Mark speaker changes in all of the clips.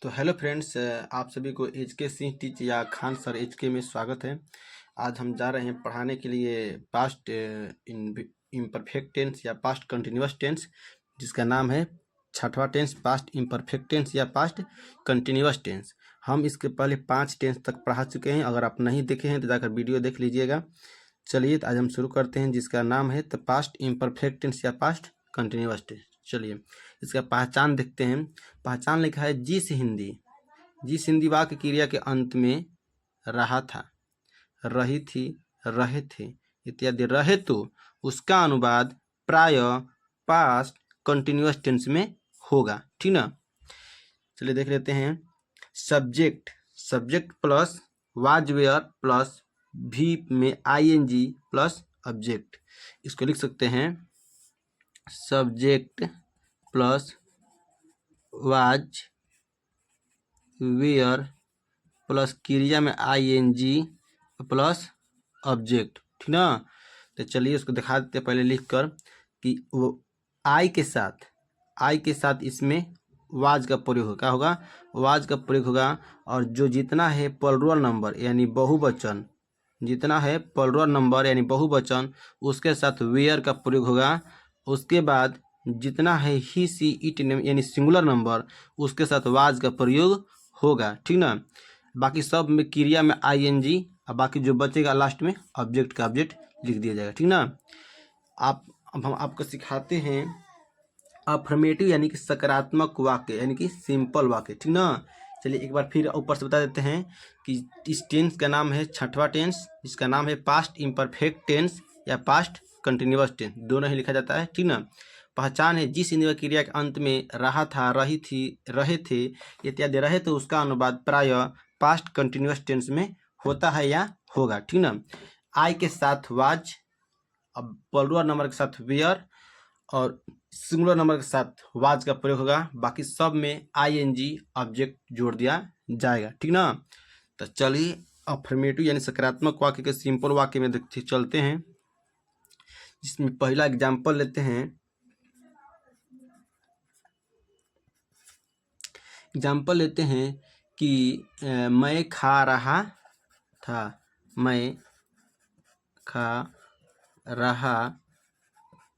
Speaker 1: तो hello friends, आप सभी को एच के सिंह टीच या खान सर एच के में स्वागत है। आज हम जा रहे हैं पढ़ाने के लिए पास्ट इम्परफेक्ट टेंस या पास्ट कंटिन्यूअस टेंस, जिसका नाम है छठवां टेंस पास्ट इम्परफेक्ट टेंस या पास्ट कंटिन्यूअस टेंस। हम इसके पहले 5 टेंस तक पढ़ा चुके हैं। अगर आप नहीं देखे हैं तो जाकर वीडियो देख लीजिएगा। चलिए तो आज हम शुरू करते हैं, जिसका नाम है द पास्ट इम्परफेक्ट टेंस या पास्ट कंटिन्यूअस टेंस। चलिए इसका पहचान देखते हैं। पहचान लिखा है जिस हिंदी वाक्य क्रिया के अंत में रहा था, रही थी, रहे थे इत्यादि रहे तो उसका अनुवाद प्राय पास्ट कंटिन्यूअस टेंस में होगा। ठीक ना। चलिए देख लेते हैं। Subject plus was were plus भी में आईएनजी प्लस ऑब्जेक्ट। इसको लिख सकते हैं subject plus was were plus क्रिया में आईएनजी प्लस ऑब्जेक्ट। ठीक ना। तो चलिए उसको दिखा देते हैं पहले लिख कर कि वो आई के साथ इसमें वाज का प्रयोग होगा। क्या होगा? वाज का प्रयोग होगा। और जो जितना है प्लूरल नंबर यानी बहुवचन, जितना है प्लूरल नंबर यानी बहुवचन, उसके साथ वेयर का प्रयोग होगा। उसके बाद जितना है ही सी इट यानी सिंगुलर नंबर, उसके साथ वाज का प्रयोग होगा। ठीक ना। बाकी सब में क्रिया में आईएनजी और बाकी जो बचेगा लास्ट में ऑब्जेक्ट का ऑब्जेक्ट लिख दिया जाएगा। ठीक ना। अब हम आपको सिखाते हैं अफर्मेटिव यानी कि सकारात्मक वाक्य यानी कि सिंपल वाक्य। ठीक ना। चलिए एक बार फिर ऊपर से बता देते हैं कि इस टेंस का नाम है छठवां टेंस, जिसका नाम है पास्ट इम्परफेक्ट टेंस या पास्ट कंटिन्यूअस टेंस, दोनों ही लिखा जाता है। ठीक ना। पहचान है जिस इंद्रिय क्रिया के अंत में रहा था, रही थी, रहे थे इत्यादि रहे तो उसका अनुवाद प्राय पास्ट कंटिन्यूअस टेंस में होता है या होगा। ठीक ना। आई के साथ वाज, अब प्लूरल नंबर के साथ वेयर और सिंगुलर नंबर के साथ वाज का प्रयोग होगा। बाकी सब में आईएनजी ऑब्जेक्ट जोड़ दिया जाएगा। ठीक ना। तो चलिए अफर्मेटिव यानी सकारात्मक वाक्य के सिंपल वाक्य में देखते चलते हैं, जिसमें पहला एग्जाम्पल लेते हैं। एग्जाम्पल लेते हैं कि मैं खा रहा था, मैं खा रहा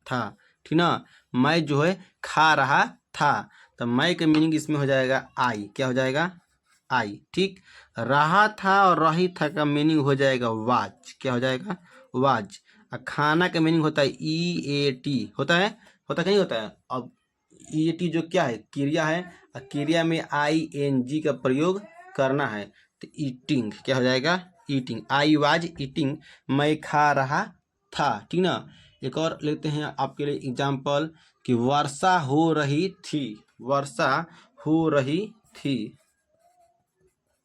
Speaker 1: था। ठीक ना। मैं जो है खा रहा था, तो मैं का मीनिंग इसमें हो जाएगा आई। क्या हो जाएगा? आई। ठीक। रहा था और रही था का मीनिंग हो जाएगा वाज। क्या हो जाएगा? वाज। और खाना का मीनिंग होता है ईएटी। होता है कि नहीं होता है? अब ईएटी जो क्या है? क्रिया है, और क्रिया में आईएनजी का प्रयोग करना है, तो ईटिंग क्या हो जाएगा? ईटिंग। आई वाज ईटिंग, मैं खा रहा था। ठीक ना। एक और लेते हैं आपके लिए एग्जाम्पल कि वर्षा हो रही थी, वर्षा हो रही थी,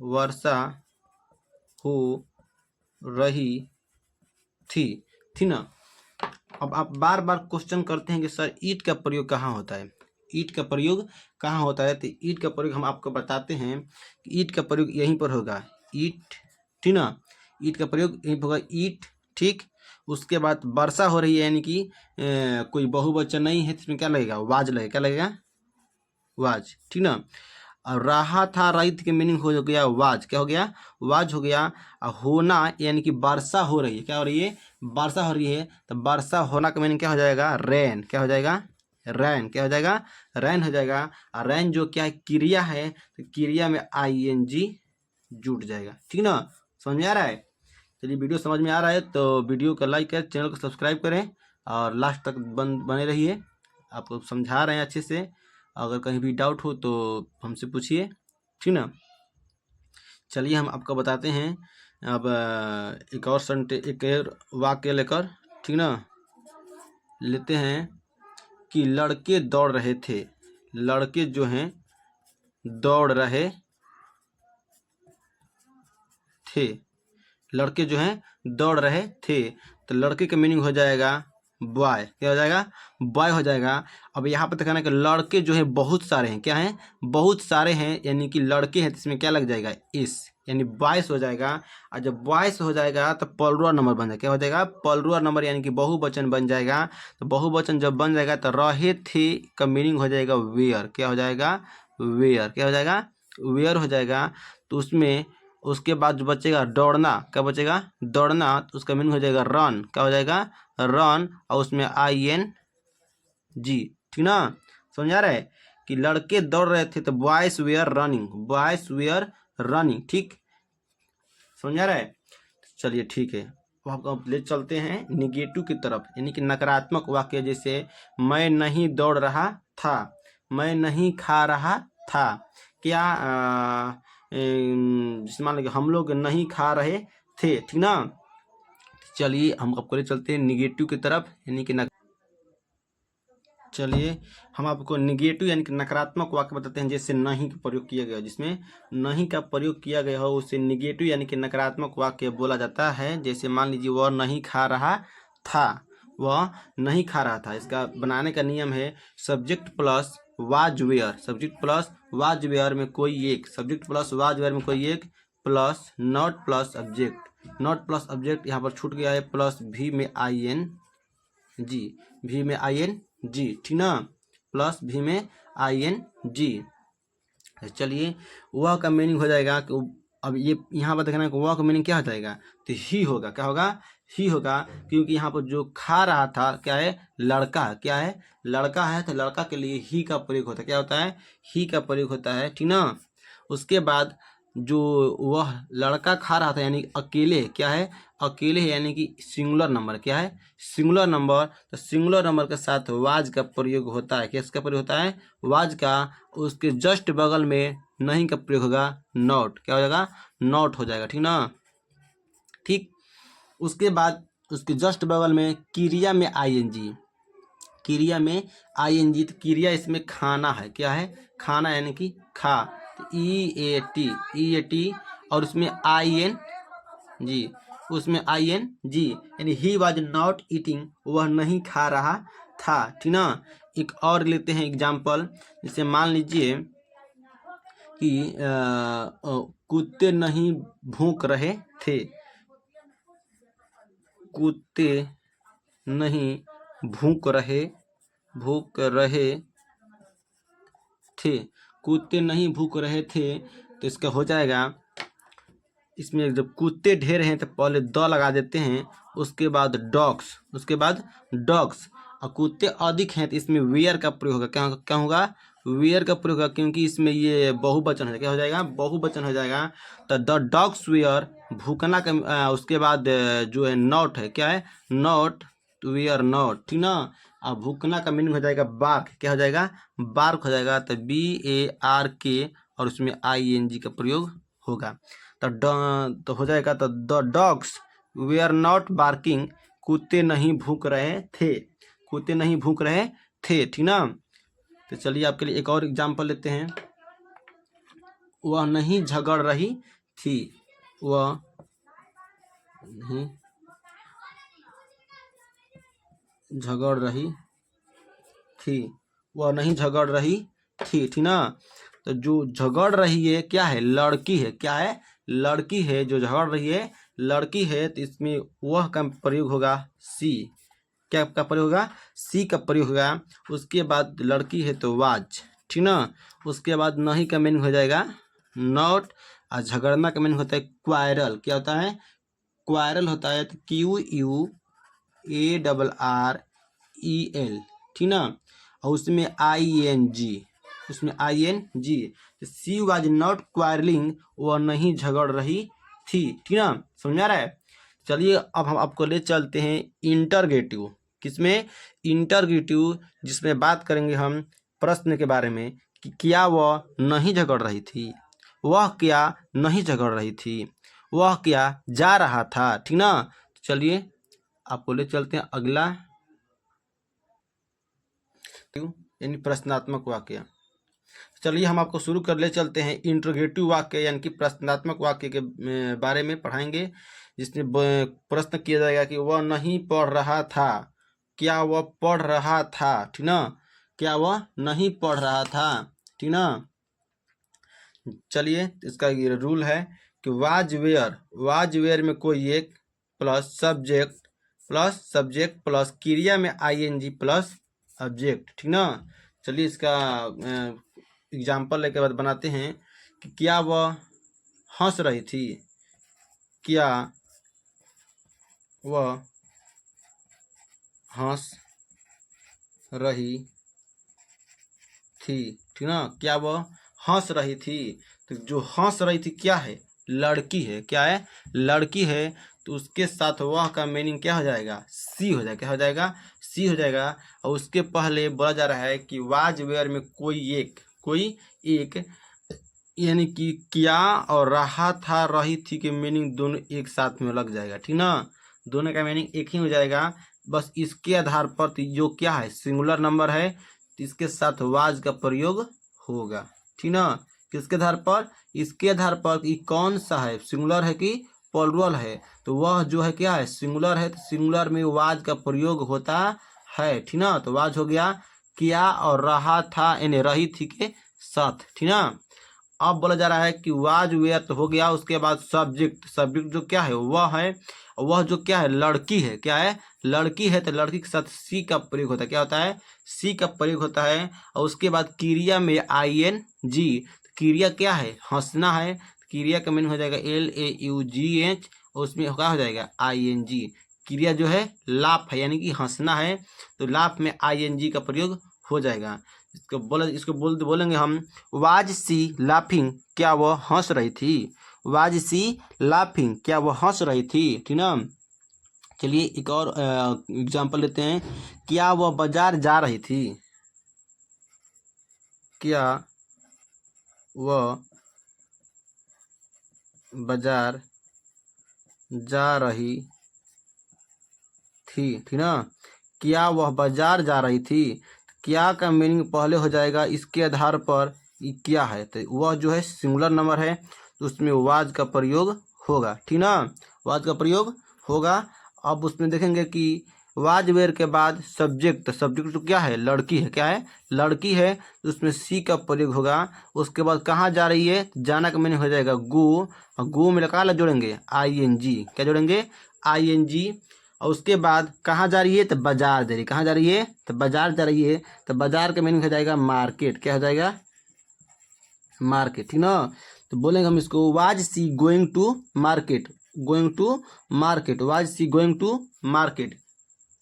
Speaker 1: वर्षा हो रही थी। थी ना। अब आप बार बार क्वेश्चन करते हैं कि सर ईट का प्रयोग कहाँ होता है, ईट का प्रयोग कहाँ होता है? तो ईट का प्रयोग हम आपको बताते हैं कि ईट का प्रयोग यहीं पर होगा, ईट। ठीक ना। ईट का प्रयोग यहीं पर होगा, ईट। ठीक। उसके बाद वर्षा हो रही है यानी कि कोई बहुवचन नहीं है, इसमें क्या लगेगा? वाज लगेगा। क्या लगेगा? वाज। ठीक ना। और रहा था, रहित के मीनिंग हो गया वाज। क्या हो गया? वाज हो गया। और होना यानी कि वर्षा हो रही है। क्या हो रही है? वर्षा हो रही है। तो वर्षा होना का मीनिंग क्या हो जाएगा? रैन। क्या हो जाएगा? रैन। क्या हो जाएगा? रैन हो जाएगा। और रैन जो क्या है? क्रिया है, तो क्रिया में आईएनजी जुट जाएगा। ठीक ना। समझ में आ रहा है? चलिए वीडियो समझ में आ रहा है तो वीडियो को लाइक करें, चैनल को सब्सक्राइब करें और लास्ट तक बने रहिए। आपको समझा रहे हैं अच्छे से। अगर कहीं भी डाउट हो तो हमसे पूछिए। ठीक ना। चलिए हम आपको बताते हैं अब एक और वाक्य लेकर। ठीक ना। लेते हैं कि लड़के दौड़ रहे थे, लड़के जो हैं दौड़ रहे थे, लड़के जो हैं दौड़ रहे थे, तो लड़के का मीनिंग हो जाएगा बॉय। क्या हो जाएगा? बॉय हो जाएगा। अब यहाँ पर दिखाना कि लड़के जो है बहुत सारे हैं। क्या हैं? बहुत सारे हैं, यानी कि लड़के हैं, तो इसमें क्या लग जाएगा? इस, यानी बॉयस हो जाएगा। और जब बॉयस हो जाएगा तो प्लूरल नंबर बन जाएगा। क्या हो जाएगा? प्लूरल नंबर यानी कि बहुवचन बन जाएगा। तो बहुवचन जब बन जाएगा तो रहे थे का मीनिंग हो जाएगा वेयर। क्या हो जाएगा? वेयर। क्या हो जाएगा? वेयर हो जाएगा तो उसमें उसके बाद जो बचेगा दौड़ना, क्या बचेगा दौड़ना, तो उसका मीनिंग हो जाएगा रन, क्या हो जाएगा रन, और उसमें ING, ठीक ना। समझा रहे कि लड़के दौड़ रहे थे तो boys were running, boys were running, ठीक समझा रहे। चलिए ठीक है, अब आपको ले चलते हैं निगेटिव की तरफ, यानी कि नकारात्मक वाक्य। जैसे मैं नहीं दौड़ रहा था, मैं नहीं खा रहा था, क्या जैसे मान लीजिए हम लोग नहीं खा रहे थे, ठीक ना। चलिए हम आपको ले चलते हैं निगेटिव की तरफ, यानी कि चलिए हम आपको निगेटिव यानी कि नकारात्मक वाक्य बताते हैं। जैसे नहीं का प्रयोग किया गया, जिसमें नहीं का प्रयोग किया गया हो उसे निगेटिव यानी कि नकारात्मक वाक्य बोला जाता है। जैसे मान लीजिए वह नहीं खा रहा था, वह नहीं खा रहा था। इसका बनाने का नियम है subject plus was were, subject plus was were में कोई एक, सब्जेक्ट प्लस वाज वेयर में कोई एक, plus not plus object, not plus object यहाँ पर छूट गया है, प्लस भी में ING, भी में ING, ठीक ना, प्लस भी में ING। चलिए वह का मीनिंग हो जाएगा कि अब ये यहाँ पर देखना है कि वह का मीनिंग क्या हो जाएगा, तो ही होगा, क्या होगा ही होगा, क्योंकि यहाँ पर जो खा रहा था क्या है लड़का, क्या है लड़का है, तो लड़का के लिए ही का प्रयोग होता है, क्या होता है ही का प्रयोग होता है, ठीक ना। उसके बाद जो वह लड़का खा रहा था यानी अकेले, क्या है अकेले है, यानी कि सिंगुलर नंबर, क्या है सिंगुलर नंबर, तो सिंगुलर नंबर के साथ वाज का प्रयोग होता है, किसका प्रयोग होता है वाज का। उसके जस्ट बगल में नहीं का प्रयोग होगा नॉट, क्या हो जाएगा नॉट हो जाएगा, ठीक ना, ठीक। उसके बाद उसके जस्ट बगल में क्रिया में ING, क्रिया में ING, तो क्रिया इसमें खाना है, क्या है खाना यानी कि खा, तो EAT, और उसमें ING, उसमें ING यानी ही वाज नॉट ईटिंग, वह नहीं खा रहा था, ठीक ना। एक और लेते हैं एग्जाम्पल, जैसे मान लीजिए कि कुत्ते नहीं भूख रहे थे, कुत्ते नहीं भूख रहे थे, कुत्ते नहीं भूख रहे थे, तो इसका हो जाएगा, इसमें जब कुत्ते ढेर हैं तो पहले द लगा देते हैं, उसके बाद डॉग्स, उसके बाद डॉग्स, और कुत्ते अधिक हैं तो इसमें वेयर का प्रयोग होगा, क्या क्या होगा वेयर का प्रयोग होगा, क्योंकि इसमें ये बहुवचन है, क्या हो जाएगा बहुवचन हो जाएगा। तो द डॉग्स वेयर भूखना का उसके बाद जो है नॉट है, क्या है नॉट, वेयर नॉट, ठीक ना। और भूखना का मीनिंग हो जाएगा बार्क, क्या हो जाएगा बार्क हो जाएगा, तो BARK, और उसमें ING का प्रयोग होगा। तो हो जाएगा, तो the dogs were not barking, कुत्ते नहीं भूख रहे थे, कुत्ते नहीं भूख रहे थे, ठीक ना। तो चलिए आपके लिए एक और एग्जांपल लेते हैं, वह नहीं झगड़ रही थी, वह नहीं झगड़ रही थी, वह नहीं झगड़ रही थी, ठीक ना। तो जो झगड़ रही है क्या है लड़की है, क्या है लड़की है, जो झगड़ रही है लड़की है, तो इसमें वह का प्रयोग होगा सी, क्या का प्रयोग होगा सी का प्रयोग होगा। उसके बाद लड़की है तो वाज, ठीक ना। उसके बाद नहीं का मीनिंग हो जाएगा नॉट, और झगड़ना का मीनिंग होता है क्वायरल, क्या होता है क्वायरल होता है, तो QUARREL, ठीक ना। और उसमें ING, उसमें ING, she was not quarrelling, वह नहीं झगड़ रही थी, ठीक ना समझ आ रहा है। चलिए अब हम आपको ले चलते हैं इंटरगेटिव, किसमें इंटरगेटिव, जिसमें बात करेंगे हम प्रश्न के बारे में कि क्या वह नहीं झगड़ रही थी, वह क्या नहीं झगड़ रही थी, वह क्या जा रहा था, ठीक ना। चलिए आपको ले चलते हैं अगला, यानी प्रश्नात्मक वाक्य। चलिए हम आपको शुरू कर ले चलते हैं इंट्रोगेटिव वाक्य, यानी कि प्रश्नात्मक वाक्य के बारे में पढ़ाएंगे, जिसमें प्रश्न किया जाएगा कि वह नहीं पढ़ रहा था, क्या वह पढ़ रहा था, ठीक ना, क्या वह नहीं पढ़ रहा था, ठीक ना। चलिए इसका ये रूल है कि वाज वेयर में कोई एक, प्लस सब्जेक्ट प्लस क्रिया में ING प्लस ऑब्जेक्ट, ठीक ना। चलिए इसका एग्जाम्पल लेके बाद बनाते हैं कि क्या वह हंस रही थी, क्या वह हंस रही थी, ठीक ना। क्या वह हंस रही थी, तो जो हंस रही थी क्या है, लड़की है, क्या है, लड़की है। तो उसके साथ वह का मीनिंग क्या हो जाएगा, सी हो जाएगा, क्या हो जाएगा, सी हो जाएगा। और उसके पहले बोला जा रहा है कि वाज वेयर में कोई एक यानी कि क्या और रहा था रही थी के मीनिंग दोनों एक साथ में लग जाएगा, ठीक ना। दोनों का मीनिंग एक ही हो जाएगा। बस इसके आधार पर तो जो क्या है सिंगुलर नंबर है, तो इसके साथ वाज का प्रयोग होगा, ठीक ना। किसके आधार पर, इसके आधार पर कि कौन सा है, सिंगुलर है कि प्लुरल है। तो वह जो है क्या है, सिंगुलर है, तो सिंगुलर में वाज का प्रयोग होता है, ठीक ना। तो वाज हो गया किया और रहा था यानी रही थी के साथ, ठीक ना। अब बोला जा रहा है कि वाज वेयर तो हो गया, उसके बाद सब्जेक्ट जो क्या है वह जो क्या है लड़की है, क्या है, लड़की है। तो लड़की के साथ सी का प्रयोग होता है, क्या होता है, सी का प्रयोग होता है। और उसके बाद क्रिया में ING, क्रिया क्या है, हंसना है। क्रिया का मीनिंग हो जाएगा LAUGH, और उसमें क्या हो जाएगा ING। क्रिया जो है लाफ है यानी कि हंसना है, तो लाफ में ING का प्रयोग हो जाएगा। इसको बोलेंगे हम वाज सी लाफिंग, क्या वह हंस रही थी, वाज सी लाफिंग, क्या वह हंस रही थी, ठीक ना। चलिए एक और एग्जांपल लेते हैं, क्या वह बाजार जा रही थी, क्या वह बाजार जा रही थी, ठीक ना। क्या वह बाजार जा रही थी, क्या का मीनिंग पहले हो जाएगा इसके आधार पर ये क्या है, तो वह जो है सिंगुलर नंबर है, तो उसमें वाज का प्रयोग होगा, ठीक ना, वाज का प्रयोग होगा। अब उसमें देखेंगे कि वाज वेयर के बाद सब्जेक्ट तो क्या है, लड़की है, क्या है, लड़की है, तो उसमें सी का प्रयोग होगा। उसके बाद कहाँ जा रही है, जाना का मीनिंग हो जाएगा गो, और गो में क्या जोड़ेंगे ING, क्या जोड़ेंगे ING। और उसके बाद कहाँ जा रही है, तो बाजार जा रही है, कहाँ जा रही है, तो बाजार जा रही है। तो बाजार का मीनिंग हो जाएगा मार्केट, क्या हो जाएगा मार्केट, ठीक ना। तो बोलेंगे हम इसको was she going to market, was she going to market,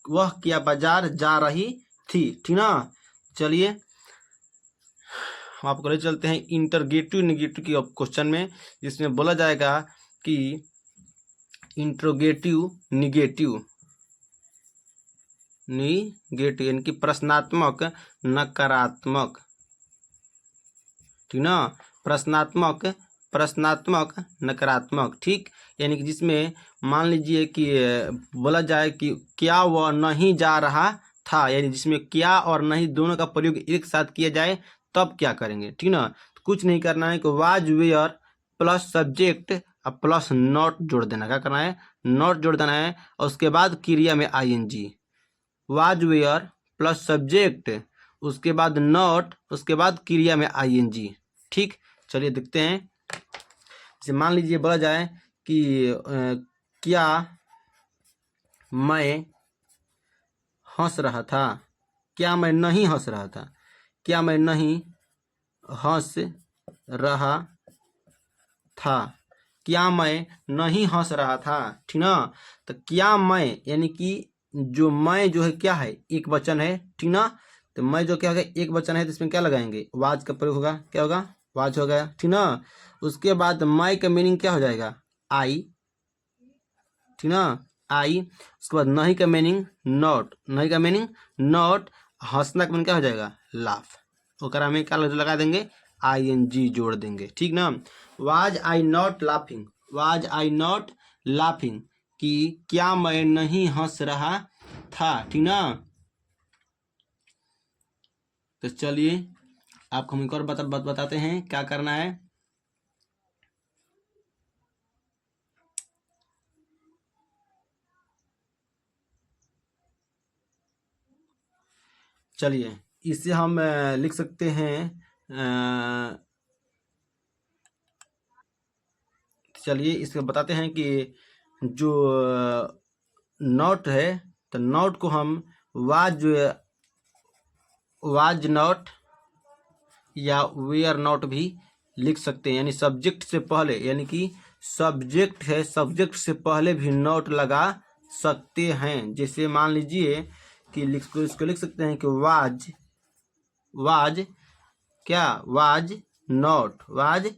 Speaker 1: वह क्या बाजार जा रही थी, ठीक ना। चलिए हम आपको ले चलते हैं इंटरगेटिव निगेटिव की क्वेश्चन में, जिसमें बोला जाएगा कि इंट्रोगेटिव निगेटिव यानी कि प्रश्नात्मक नकारात्मक, ठीक ना, प्रश्नात्मक नकारात्मक, ठीक। यानी कि जिसमें मान लीजिए कि बोला जाए कि क्या वह नहीं जा रहा था, यानी जिसमें क्या और नहीं दोनों का प्रयोग एक साथ किया जाए तब क्या करेंगे, ठीक ना। तो कुछ नहीं करना है कि वाज वेयर प्लस सब्जेक्ट और प्लस नॉट जोड़ देना, क्या करना है, नॉट जोड़ देना है। और उसके बाद क्रिया में ING, was were plus subject, उसके बाद नॉट, उसके बाद क्रिया में ING, ठीक। चलिए देखते हैं, जैसे मान लीजिए बोला जाए कि क्या मैं हंस रहा था, क्या मैं नहीं हंस रहा था, क्या मैं नहीं हंस रहा था, क्या मैं नहीं हंस रहा था, ठीक ना। तो क्या मैं यानी कि जो मैं जो है क्या है एक वचन है, ठीक ना। तो मैं जो क्या होगा एक वचन है, तो इसमें क्या लगाएंगे वाज का प्रयोग होगा, क्या होगा वाज हो गया, ठीक ना। उसके बाद मैं का मीनिंग क्या हो जाएगा आई, ठीक ना, आई। उसके बाद नहीं का मीनिंग नॉट, नहीं का मीनिंग नॉट। हंसना का मीनिंग क्या हो जाएगा लाफ, ओकरा में क्या लगा देंगे ING जोड़ देंगे, ठीक ना। Was I not laughing, was I not laughing, कि क्या मैं नहीं हंस रहा था, ठीक ना। तो चलिए आपको हम एक और बताते हैं क्या करना है। चलिए इसे हम लिख सकते हैं, चलिए इसको बताते हैं कि जो नॉट है, तो नॉट को हम वाज नॉट या वेयर नॉट भी लिख सकते हैं, यानी सब्जेक्ट से पहले, यानी कि सब्जेक्ट है, सब्जेक्ट से पहले भी नॉट लगा सकते हैं। जैसे मान लीजिए कि इसको लिख सकते हैं कि वाज क्या, was not I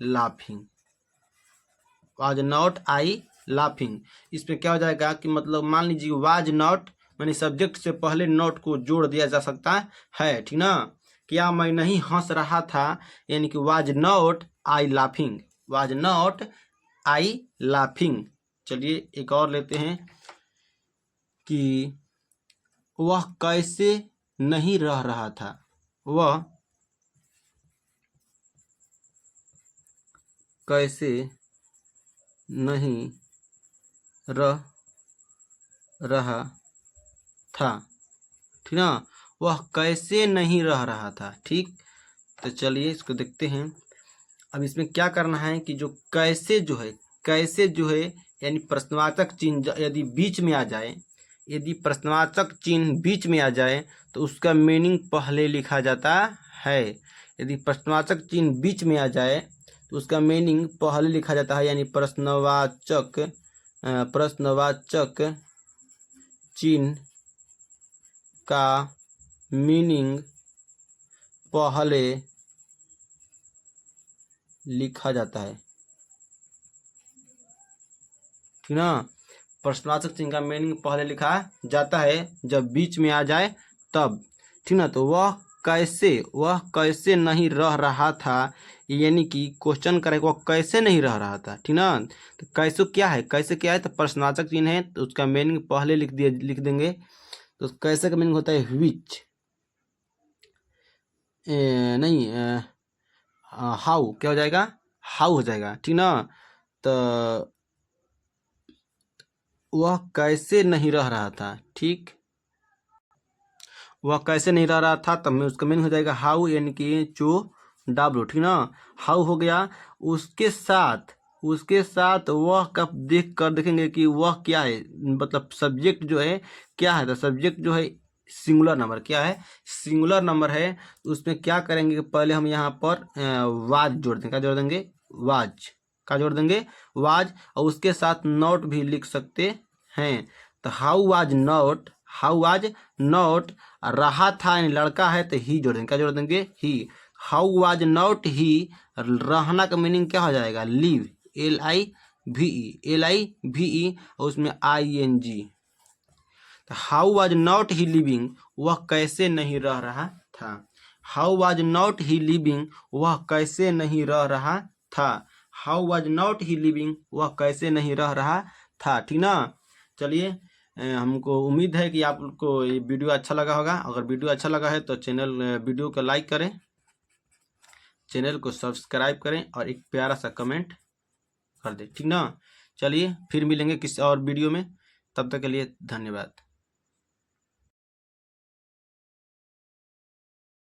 Speaker 1: laughing, was not I laughing. इसमें क्या हो जाएगा कि मतलब मान लीजिए वाज नॉट यानी सब्जेक्ट से पहले नॉट को जोड़ दिया जा सकता है, ठीक ना। क्या मैं नहीं हंस रहा था, यानी कि was not I laughing, was not I laughing. चलिए एक और लेते हैं कि वह कैसे नहीं रह रहा था, वह कैसे नहीं रह रहा था, ठीक ना, वह कैसे नहीं रह रहा था। ठीक, तो चलिए इसको देखते हैं। अब इसमें क्या करना है कि जो कैसे जो है यानी प्रश्नवाचक चिन्ह यदि बीच में आ जाए, यदि प्रश्नवाचक चिन्ह बीच में आ जाए तो उसका मीनिंग पहले लिखा जाता है। यदि प्रश्नवाचक चिन्ह बीच में आ जाए तो उसका मीनिंग पहले लिखा जाता है, यानी प्रश्नवाचक चिन्ह का मीनिंग पहले लिखा जाता है, ठीक ना। प्रश्नवाचक चिन्ह का मीनिंग पहले लिखा जाता है जब बीच में आ जाए तब, ठीक ना। तो वह कैसे नहीं रह रहा था, यानी कि क्वेश्चन करेगा वह कैसे नहीं रह रहा था, ठीक ना। तो कैसे क्या है, तो प्रश्नवाचक चिन्ह है तो उसका मीनिंग पहले लिख देंगे। तो कैसे का मीनिंग होता है विच, नहीं हाउ, क्या हो जाएगा, हाउ हो जाएगा, ठीक ना। तो वह कैसे नहीं रह रहा था, ठीक, वह कैसे नहीं रह रहा था, तब में उसका मीनिंग हो जाएगा हाउ, यानी कि HOW, ठीक ना। हाउ हो गया, उसके साथ वह का देखेंगे कि वह क्या है, मतलब सब्जेक्ट जो है क्या है, तो सब्जेक्ट जो है सिंगुलर नंबर, क्या है, सिंगुलर नंबर है। तो उसमें क्या करेंगे, पहले हम यहाँ पर वाज जोड़ देंगे, क्या जोड़ देंगे, वाज, और उसके साथ नॉट भी लिख सकते हैं। तो हाउ वाज नॉट, रहा था यानी लड़का है तो ही जोड़ देंगे, क्या जोड़ देंगे, ही। हाउ वाज नॉट ही, रहना का मीनिंग क्या हो जाएगा, लिव, LIVE, और उसमें ING। तो how was not he living, वह कैसे नहीं रह रहा था, how was not he living, वह कैसे नहीं रह रहा था, how was not he living, वह कैसे नहीं रह रहा था, ठीक ना। चलिए हमको उम्मीद है कि आप लोग को ये वीडियो अच्छा लगा होगा। अगर वीडियो अच्छा लगा है तो वीडियो को लाइक करें, चैनल को सब्सक्राइब करें और एक प्यारा सा कमेंट कर दें, ठीक ना। चलिए फिर मिलेंगे किसी और वीडियो में, तब तक के लिए धन्यवाद।